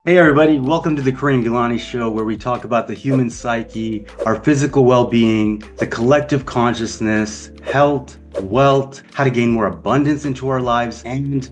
Hey everybody, welcome to the Karim Ghelani Show, where we talk about the human psyche, our physical well-being, the collective consciousness, health, wealth, how to gain more abundance into our lives, and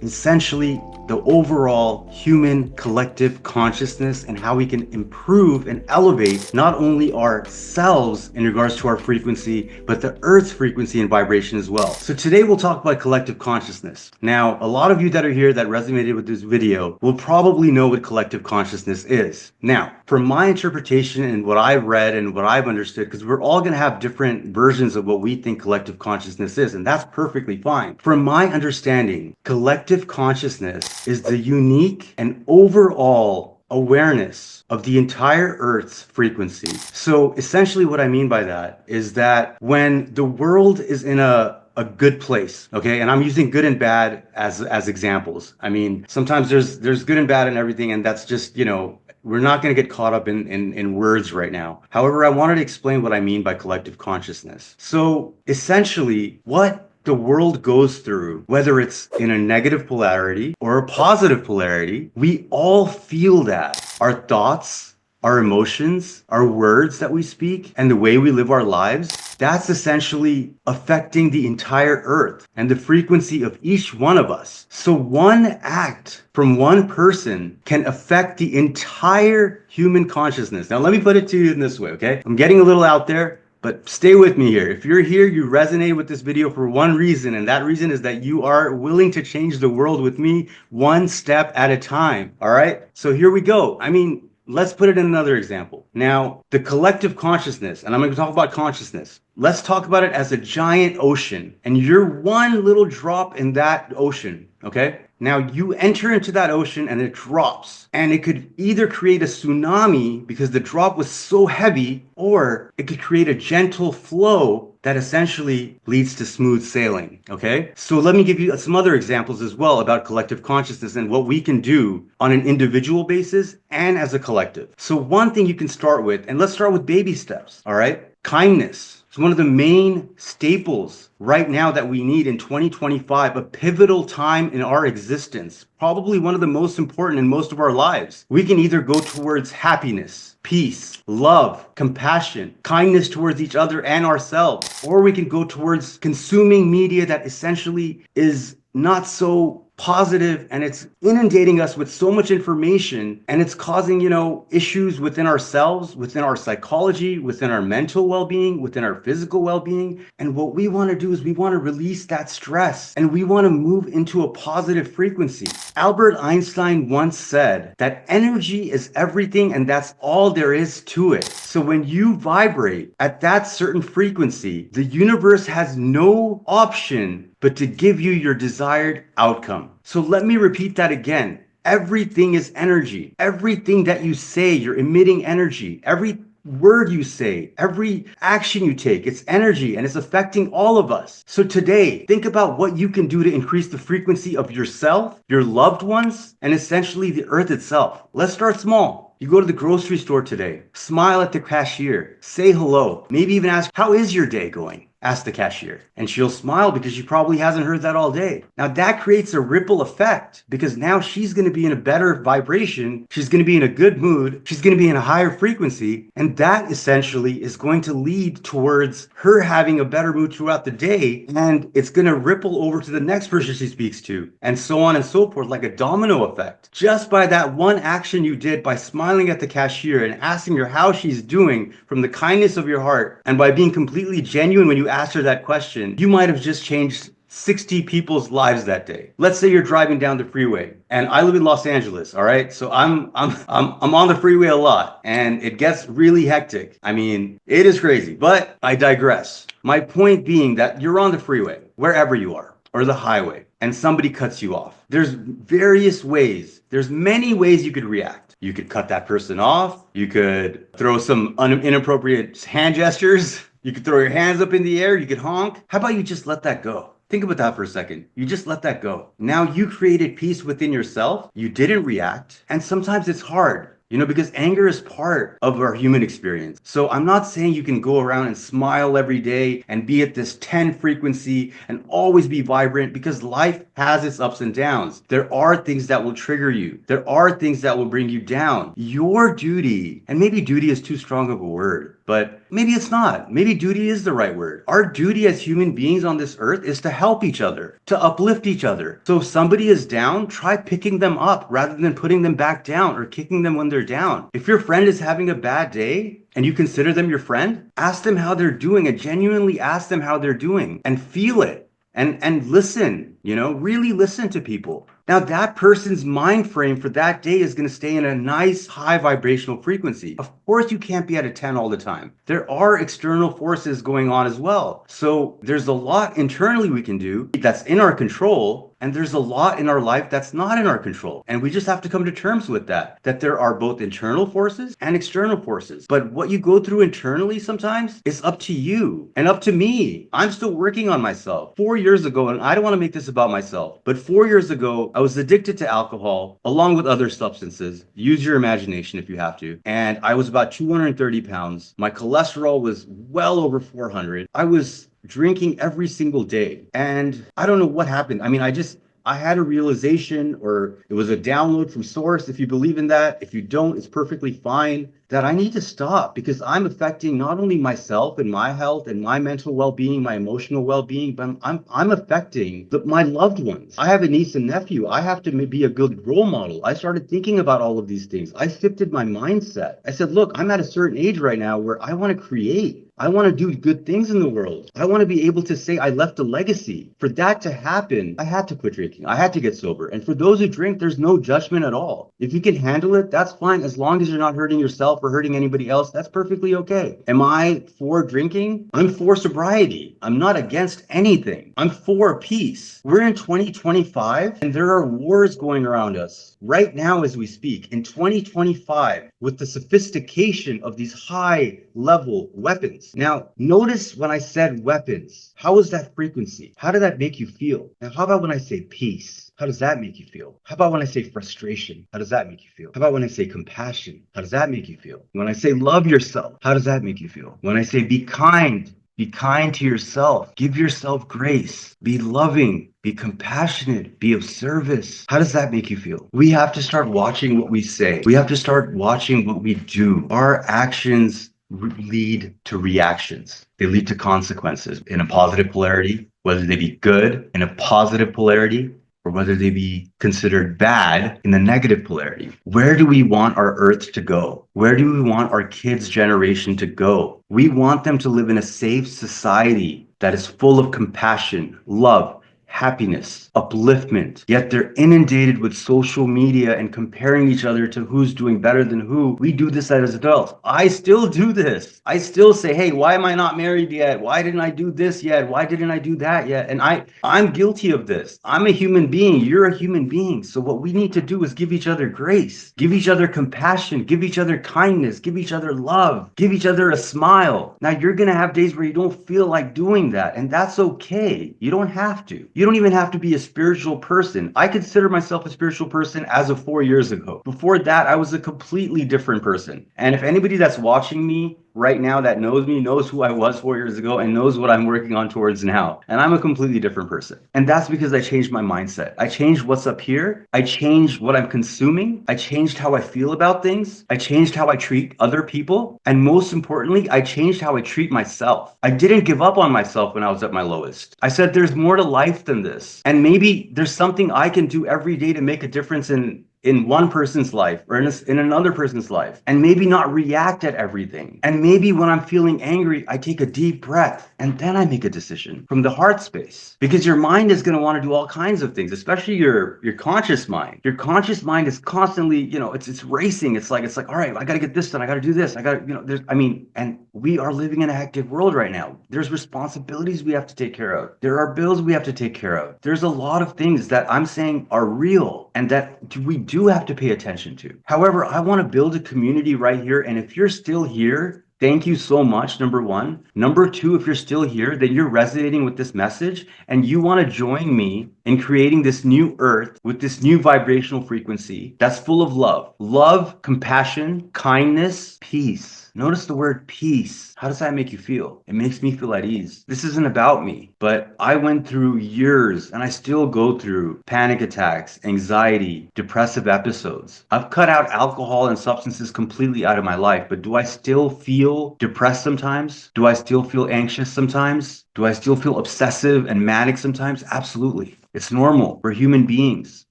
essentially the overall human collective consciousness and how we can improve and elevate not only ourselves in regards to our frequency, but the earth's frequency and vibration as well. So today we'll talk about collective consciousness. Now, a lot of you that are here that resonated with this video will probably know what collective consciousness is. Now, from my interpretation and what I've read and what I've understood, because we're all going to have different versions of what we think collective consciousness is, and that's perfectly fine. From my understanding, collective consciousness is the unique and overall awareness of the entire Earth's frequency. So essentially what I mean by that is that when the world is in a good place, okay? And I'm using good and bad as examples. I mean, sometimes there's good and bad in everything, and that's just, we're not going to get caught up in words right now. However, I wanted to explain what I mean by collective consciousness. So essentially, what the world goes through, whether it's in a negative polarity or a positive polarity, we all feel that. Our thoughts, our emotions, our words that we speak, and the way we live our lives, that's essentially affecting the entire earth and the frequency of each one of us. So one act from one person can affect the entire human consciousness. Now, let me put it to you in this way, okay? I'm getting a little out there, but stay with me here. If you're here, you resonate with this video for one reason, and that reason is that you are willing to change the world with me one step at a time, all right? So here we go. I mean, let's put it in another example. Now, the collective consciousness, and I'm going to talk about consciousness. Let's talk about it as a giant ocean, and you're one little drop in that ocean, okay? Now you enter into that ocean and it drops, and it could either create a tsunami because the drop was so heavy, or it could create a gentle flow that essentially leads to smooth sailing, okay? So let me give you some other examples as well about collective consciousness and what we can do on an individual basis and as a collective. So one thing you can start with, and let's start with baby steps, all right? Kindness. It's one of the main staples right now that we need in 2025, a pivotal time in our existence, probably one of the most important in most of our lives. We can either go towards happiness, peace, love, compassion, kindness towards each other and ourselves, or we can go towards consuming media that essentially is not so positive, and it's inundating us with so much information, and it's causing, issues within ourselves, within our psychology, within our mental well-being, within our physical well-being. And what we want to do is we want to release that stress, and we want to move into a positive frequency. Albert Einstein once said that energy is everything, and that's all there is to it. So when you vibrate at that certain frequency, the universe has no option but to give you your desired outcome. So let me repeat that again. Everything is energy. Everything that you say, you're emitting energy. Every word you say, every action you take, it's energy, and it's affecting all of us. So today, think about what you can do to increase the frequency of yourself, your loved ones, and essentially the earth itself. Let's start small. You go to the grocery store today, smile at the cashier, say hello, maybe even ask, how is your day going? Ask the cashier, and she'll smile because she probably hasn't heard that all day. Now that creates a ripple effect, because now she's going to be in a better vibration. She's going to be in a good mood. She's going to be in a higher frequency. And that essentially is going to lead towards her having a better mood throughout the day. And it's going to ripple over to the next person she speaks to, and so on and so forth, like a domino effect. Just by that one action you did, by smiling at the cashier and asking her how she's doing from the kindness of your heart, and by being completely genuine when you asked her that question, you might have just changed 60 people's lives that day. Let's say you're driving down the freeway, and I live in Los Angeles, all right? So I'm on the freeway a lot, and it gets really hectic. I mean, it is crazy, but I digress. My point being that you're on the freeway, wherever you are, or the highway, and somebody cuts you off. There's various ways. There's many ways you could react. You could cut that person off. You could throw some inappropriate hand gestures. You could throw your hands up in the air. You could honk. How about you just let that go? Think about that for a second. You just let that go. Now you created peace within yourself. You didn't react. And sometimes it's hard. because anger is part of our human experience. So I'm not saying you can go around and smile every day and be at this 10 frequency and always be vibrant, because life has its ups and downs. There are things that will trigger you. There are things that will bring you down. Your duty, and maybe duty is too strong of a word, but maybe it's not. Maybe duty is the right word. Our duty as human beings on this earth is to help each other, to uplift each other. So if somebody is down, try picking them up rather than putting them back down or kicking them when they're down. If your friend is having a bad day and you consider them your friend, ask them how they're doing and genuinely ask them how they're doing and feel it and listen, really listen to people. Now, that person's mind frame for that day is going to stay in a nice high vibrational frequency. Of course, you can't be at a 10 all the time. There are external forces going on as well. So there's a lot internally we can do that's in our control, and there's a lot in our life that's not in our control. And we just have to come to terms with that there are both internal forces and external forces. But what you go through internally sometimes is up to you and up to me. I'm still working on myself. 4 years ago, and I don't want to make this about myself, but 4 years ago, I was addicted to alcohol along with other substances. Use your imagination if you have to. And I was about 230 pounds. My cholesterol was well over 400. I was drinking every single day. And I don't know what happened. I mean, I had a realization, or it was a download from source, if you believe in that. If you don't, it's perfectly fine, that I need to stop, because I'm affecting not only myself and my health and my mental well-being, my emotional well-being, but I'm affecting my loved ones. I have a niece and nephew. I have to be a good role model. I started thinking about all of these things. I shifted my mindset. I said, look, I'm at a certain age right now where I want to create. I want to do good things in the world. I want to be able to say I left a legacy. For that to happen, I had to quit drinking. I had to get sober. And for those who drink, there's no judgment at all. If you can handle it, that's fine. As long as you're not hurting yourself or hurting anybody else, that's perfectly okay. Am I for drinking? I'm for sobriety. I'm not against anything. I'm for peace. We're in 2025 and there are wars going around us right now as we speak. In 2025, with the sophistication of these high level weapons. Now, notice when I said weapons, how is that frequency? How did that make you feel? Now, how about when I say peace? How does that make you feel? How about when I say frustration? How does that make you feel? How about when I say compassion? How does that make you feel? When I say love yourself, how does that make you feel? When I say be kind to yourself, give yourself grace, be loving, be compassionate, be of service. How does that make you feel? We have to start watching what we say. We have to start watching what we do. Our actions lead to reactions. They lead to consequences in a positive polarity, whether they be good in a positive polarity, or whether they be considered bad in the negative polarity. Where do we want our earth to go? Where do we want our kids' generation to go? We want them to live in a safe society that is full of compassion, love, happiness, upliftment, yet they're inundated with social media and comparing each other to who's doing better than who. We do this as adults. I still do this. I still say, hey, why am I not married yet? Why didn't I do this yet? Why didn't I do that yet? And I'm guilty of this. I'm a human being. You're a human being. So what we need to do is give each other grace, give each other compassion, give each other kindness, give each other love, give each other a smile. Now, you're going to have days where you don't feel like doing that, and that's okay. You don't have to. You don't even have to be a spiritual person. I consider myself a spiritual person as of 4 years ago. Before that, I was a completely different person. And if anybody that's watching me right now that knows me knows who I was 4 years ago and knows what I'm working on towards now. And I'm a completely different person. And that's because I changed my mindset. I changed what's up here. I changed what I'm consuming. I changed how I feel about things. I changed how I treat other people. And most importantly, I changed how I treat myself. I didn't give up on myself when I was at my lowest. I said, there's more to life than this. And maybe there's something I can do every day to make a difference in one person's life or in another person's life, and maybe not react at everything. And maybe when I'm feeling angry, I take a deep breath and then I make a decision from the heart space, because your mind is going to want to do all kinds of things, especially your conscious mind. Your conscious mind is constantly, it's racing. It's like, all right, I got to get this done. I got to do this. I got to, and we are living in a hectic world right now. There's responsibilities we have to take care of. There are bills we have to take care of. There's a lot of things that I'm saying are real and that we do have to pay attention to. However, I want to build a community right here. And if you're still here, Thank you so much, number one. Number two, if you're still here, then you're resonating with this message and you want to join me in creating this new earth with this new vibrational frequency that's full of love. Love, compassion, kindness, peace. Notice the word peace. How does that make you feel? It makes me feel at ease. This isn't about me, but I went through years and I still go through panic attacks, anxiety, depressive episodes. I've cut out alcohol and substances completely out of my life, but do I still feel depressed sometimes? Do I still feel anxious sometimes? Do I still feel obsessive and manic sometimes? Absolutely. It's normal. We're human beings.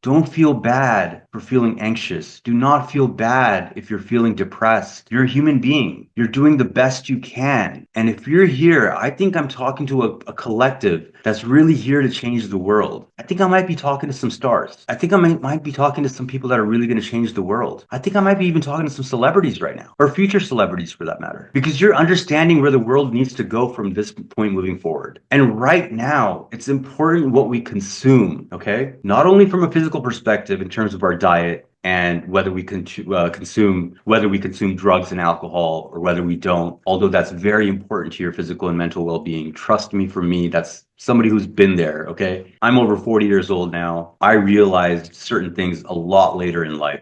Don't feel bad for feeling anxious. Do not feel bad if you're feeling depressed. You're a human being. You're doing the best you can. And if you're here, I think I'm talking to a collective that's really here to change the world. I think I might be talking to some stars. I think I might be talking to some people that are really going to change the world. I think I might be even talking to some celebrities right now, or future celebrities for that matter, because you're understanding where the world needs to go from this point moving forward. And right now, it's important what we consume, okay? Not only from a physical perspective in terms of our diet, and whether we consume drugs and alcohol or whether we don't, although that's very important to your physical and mental well-being. Trust me, for me, that's somebody who's been there, okay? I'm over 40 years old now. I realized certain things a lot later in life,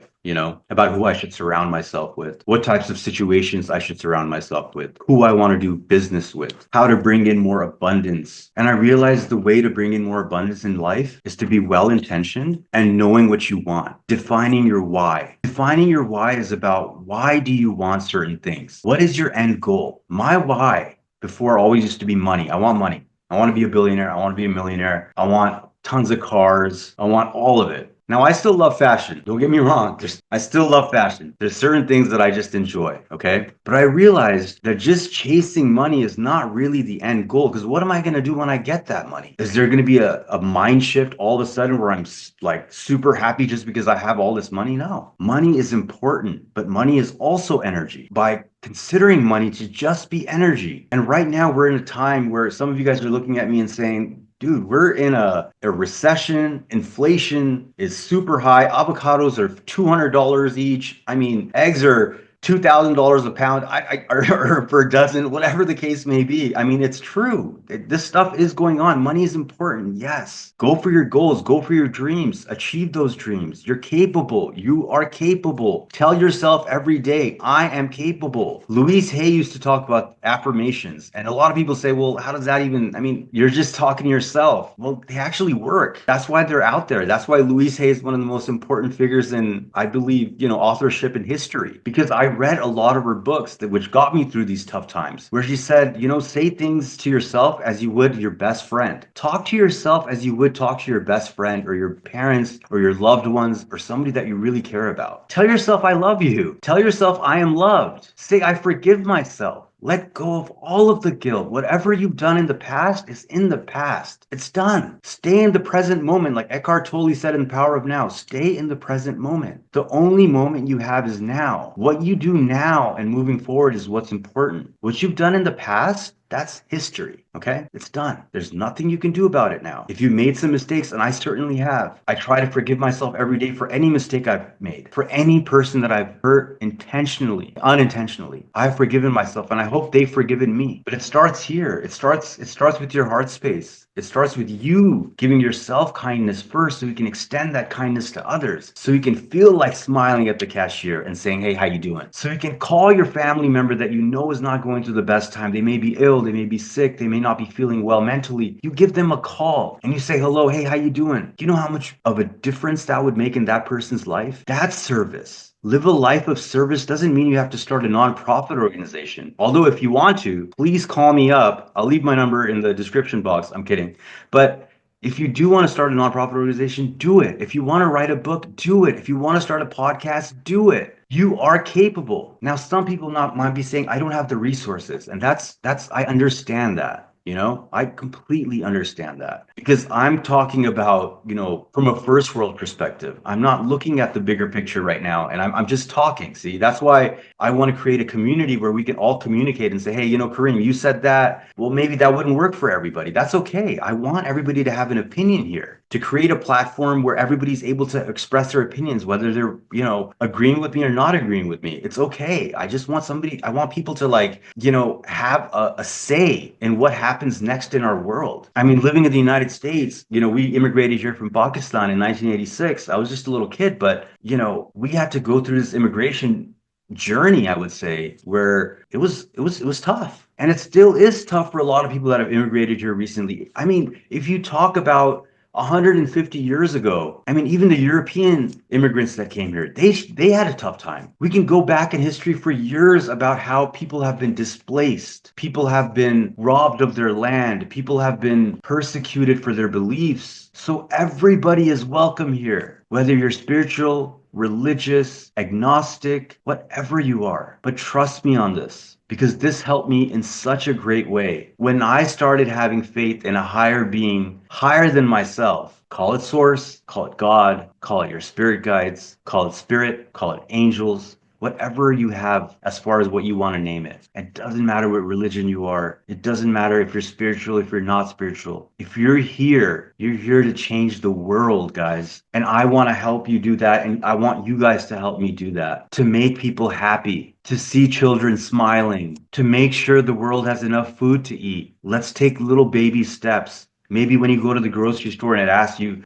about who I should surround myself with, what types of situations I should surround myself with, who I want to do business with, how to bring in more abundance. And I realized the way to bring in more abundance in life is to be well-intentioned and knowing what you want, defining your why. Defining your why is about, why do you want certain things? What is your end goal? My why before always used to be money. I want money. I want to be a billionaire. I want to be a millionaire. I want tons of cars. I want all of it. Now, I still love fashion. Don't get me wrong. I still love fashion. There's certain things that I just enjoy, okay? But I realized that just chasing money is not really the end goal, because what am I going to do when I get that money? Is there going to be a mind shift all of a sudden where I'm like super happy just because I have all this money? No. Money is important, but money is also energy. By considering money to just be energy. And right now we're in a time where some of you guys are looking at me and saying, dude, we're in a recession. Inflation is super high. Avocados are $200 each. I mean, eggs are $2,000 a pound, or per dozen, whatever the case may be. I mean, it's true. This stuff is going on. Money is important. Yes. Go for your goals. Go for your dreams. Achieve those dreams. You're capable. You are capable. Tell yourself every day, I am capable. Louise Hay used to talk about affirmations. And a lot of people say, well, how does that even, you're just talking to yourself. Well, they actually work. That's why they're out there. That's why Louise Hay is one of the most important figures in, I believe, authorship in history. Because I read a lot of her books which got me through these tough times, where she said, say things to yourself as you would your best friend. Talk to yourself as you would talk to your best friend or your parents or your loved ones or somebody that you really care about. Tell yourself, I love you. Tell yourself, I am loved. Say, I forgive myself. Let go of all of the guilt. Whatever you've done in the past is in the past. It's done. Stay in the present moment. Like Eckhart Tolle said in The Power of Now, stay in the present moment. The only moment you have is now. What you do now and moving forward is what's important. What you've done in the past, that's history, okay? It's done. There's nothing you can do about it now. If you made some mistakes, and I certainly have, I try to forgive myself every day for any mistake I've made, for any person that I've hurt intentionally, unintentionally. I've forgiven myself, and I hope they've forgiven me. But it starts here. It starts with your heart space. It starts with you giving yourself kindness first so you can extend that kindness to others. So you can feel like smiling at the cashier and saying, hey, how you doing? So you can call your family member that you know is not going through the best time. They may be ill, they may be sick, they may not be feeling well mentally. You give them a call and you say, hello, hey, how you doing? Do you know how much of a difference that would make in that person's life? That's service. Live a life of service doesn't mean you have to start a nonprofit organization. Although if you want to, please call me up. I'll leave my number in the description box. I'm kidding. But if you do want to start a nonprofit organization, do it. If you want to write a book, do it. If you want to start a podcast, do it. You are capable. Now, some people might be saying, I don't have the resources. And that's I understand that. I completely understand that because I'm talking about, from a first world perspective. I'm not looking at the bigger picture right now, and I'm just talking. See, that's why I want to create a community where we can all communicate and say, hey, Kareem, you said that. Well, maybe that wouldn't work for everybody. That's okay. I want everybody to have an opinion here, to create a platform where everybody's able to express their opinions, whether they're, agreeing with me or not agreeing with me. It's okay. I want people to have a say in what happens next in our world. I mean, living in the United States, we immigrated here from Pakistan in 1986. I was just a little kid, but, we had to go through this immigration journey, I would say, where it was tough. And it still is tough for a lot of people that have immigrated here recently. I mean, if you talk about 150 years ago, I mean, even the European immigrants that came here, they had a tough time. We can go back in history for years about how people have been displaced, people have been robbed of their land, people have been persecuted for their beliefs. So everybody is welcome here, whether you're spiritual, religious, agnostic, whatever you are. But trust me on this, because this helped me in such a great way. When I started having faith in a higher being, higher than myself, call it source, call it God, call it your spirit guides, call it spirit, call it angels, whatever you have as far as what you want to name it. It doesn't matter what religion you are. It doesn't matter if you're spiritual, if you're not spiritual. If you're here to change the world, guys. And I want to help you do that. And I want you guys to help me do that, to make people happy, to see children smiling, to make sure the world has enough food to eat. Let's take little baby steps. Maybe when you go to the grocery store and it asks you,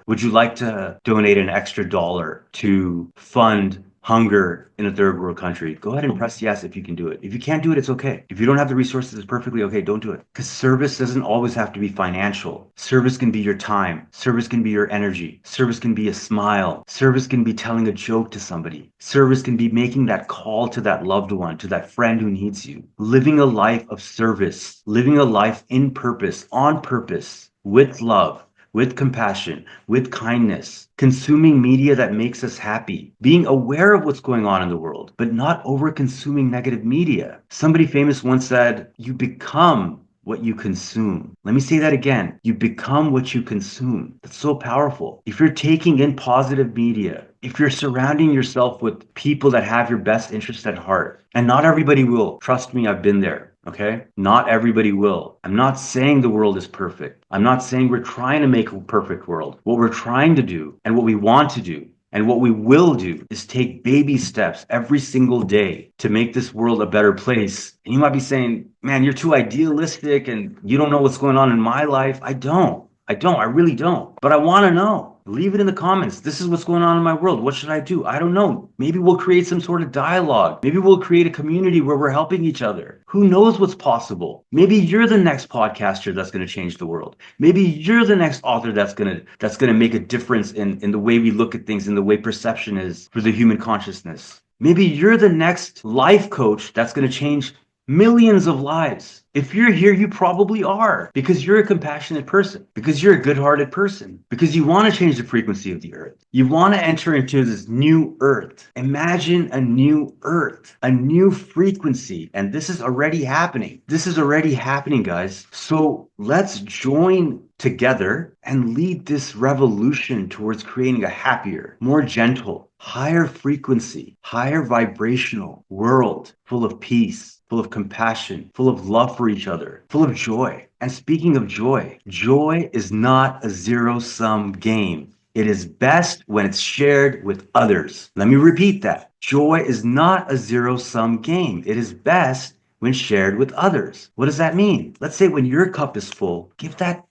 would you like to donate an extra dollar to fund hunger in a third world country? Go ahead and press yes if you can do it. If you can't do it, it's okay. If you don't have the resources, it's perfectly okay. Don't do it. Because service doesn't always have to be financial. Service can be your time. Service can be your energy. Service can be a smile. Service can be telling a joke to somebody. Service can be making that call to that loved one, to that friend who needs you. Living a life of service, living a life in purpose, on purpose, with love, with compassion, with kindness, consuming media that makes us happy, being aware of what's going on in the world, but not over consuming negative media. Somebody famous once said, you become what you consume. Let me say that again. You become what you consume. That's so powerful. If you're taking in positive media, if you're surrounding yourself with people that have your best interest at heart, and not everybody will, trust me, I've been there. Okay? Not everybody will. I'm not saying the world is perfect. I'm not saying we're trying to make a perfect world. What we're trying to do and what we want to do and what we will do is take baby steps every single day to make this world a better place. And you might be saying, man, you're too idealistic and you don't know what's going on in my life. I don't. I really don't. But I want to know. Leave it in the comments. This is what's going on in my world. What should I do? I don't know. Maybe we'll create some sort of dialogue. Maybe we'll create a community where we're helping each other. Who knows what's possible? Maybe you're the next podcaster that's going to change the world. Maybe you're the next author that's going to make a difference in the way we look at things, in the way perception is for the human consciousness. Maybe you're the next life coach that's going to change millions of lives. If you're here, you probably are, because you're a compassionate person, because you're a good-hearted person, because you want to change the frequency of the earth. You want to enter into this new earth. Imagine a new earth, a new frequency. And this is already happening. This is already happening, guys. So let's join together and lead this revolution towards creating a happier, more gentle, higher frequency, higher vibrational world full of peace, full of compassion, full of love for each other, full of joy. And speaking of joy, joy is not a zero-sum game. It is best when it's shared with others. Let me repeat that. Joy is not a zero-sum game. It is best when shared with others. What does that mean? Let's say when your cup is full, give that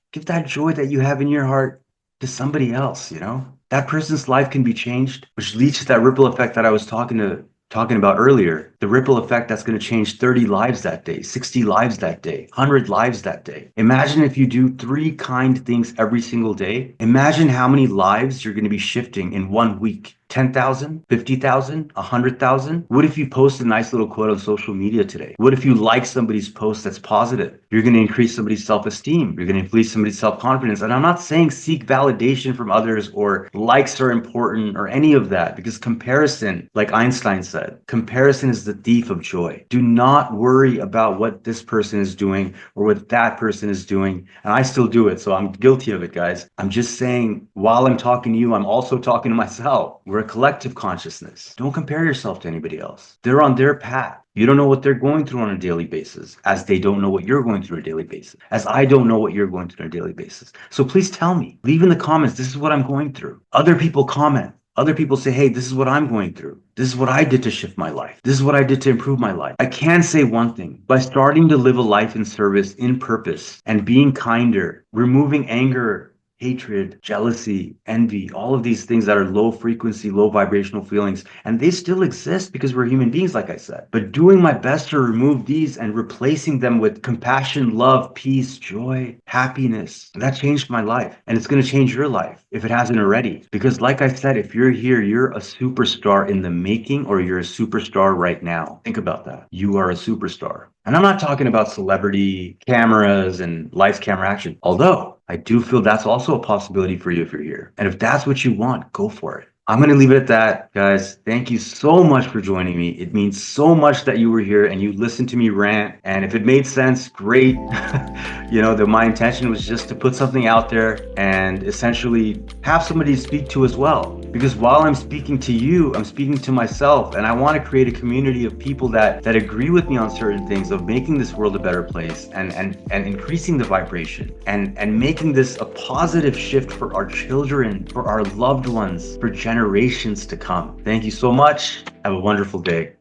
joy that you have in your heart to somebody else, That person's life can be changed, which leads to that ripple effect that I was talking about earlier, the ripple effect that's going to change 30 lives that day, 60 lives that day, 100 lives that day. Imagine if you do 3 kind things every single day. Imagine how many lives you're going to be shifting in 1 week, 10,000, 50,000, 100,000? What if you post a nice little quote on social media today? What if you like somebody's post that's positive? You're going to increase somebody's self-esteem. You're going to increase somebody's self-confidence. And I'm not saying seek validation from others or likes are important or any of that, because comparison, like Einstein said, comparison is the thief of joy. Do not worry about what this person is doing or what that person is doing. And I still do it, so I'm guilty of it, guys. I'm just saying, while I'm talking to you, I'm also talking to myself. We're a collective consciousness. Don't compare yourself to anybody else. They're on their path. You don't know what they're going through on a daily basis, as they don't know what you're going through on a daily basis, as I don't know what you're going through on a daily basis. So please tell me, leave in the comments, this is what I'm going through. Other people comment. Other people say, hey, this is what I'm going through. This is what I did to shift my life. This is what I did to improve my life. I can say one thing. By starting to live a life in service, in purpose, and being kinder, removing anger, hatred, jealousy, envy, all of these things that are low frequency, low vibrational feelings. And they still exist because we're human beings, like I said. But doing my best to remove these and replacing them with compassion, love, peace, joy, happiness, that changed my life. And it's going to change your life if it hasn't already. Because like I said, if you're here, you're a superstar in the making, or you're a superstar right now. Think about that. You are a superstar. And I'm not talking about celebrity cameras and lights, camera, action. Although I do feel that's also a possibility for you if you're here. And if that's what you want, go for it. I'm going to leave it at that, guys. Thank you so much for joining me. It means so much that you were here and you listened to me rant. And if it made sense, great. My intention was just to put something out there and essentially have somebody to speak to as well. Because while I'm speaking to you, I'm speaking to myself. And I want to create a community of people that agree with me on certain things, of making this world a better place and increasing the vibration and making this a positive shift for our children, for our loved ones, for generations to come. Thank you so much. Have a wonderful day.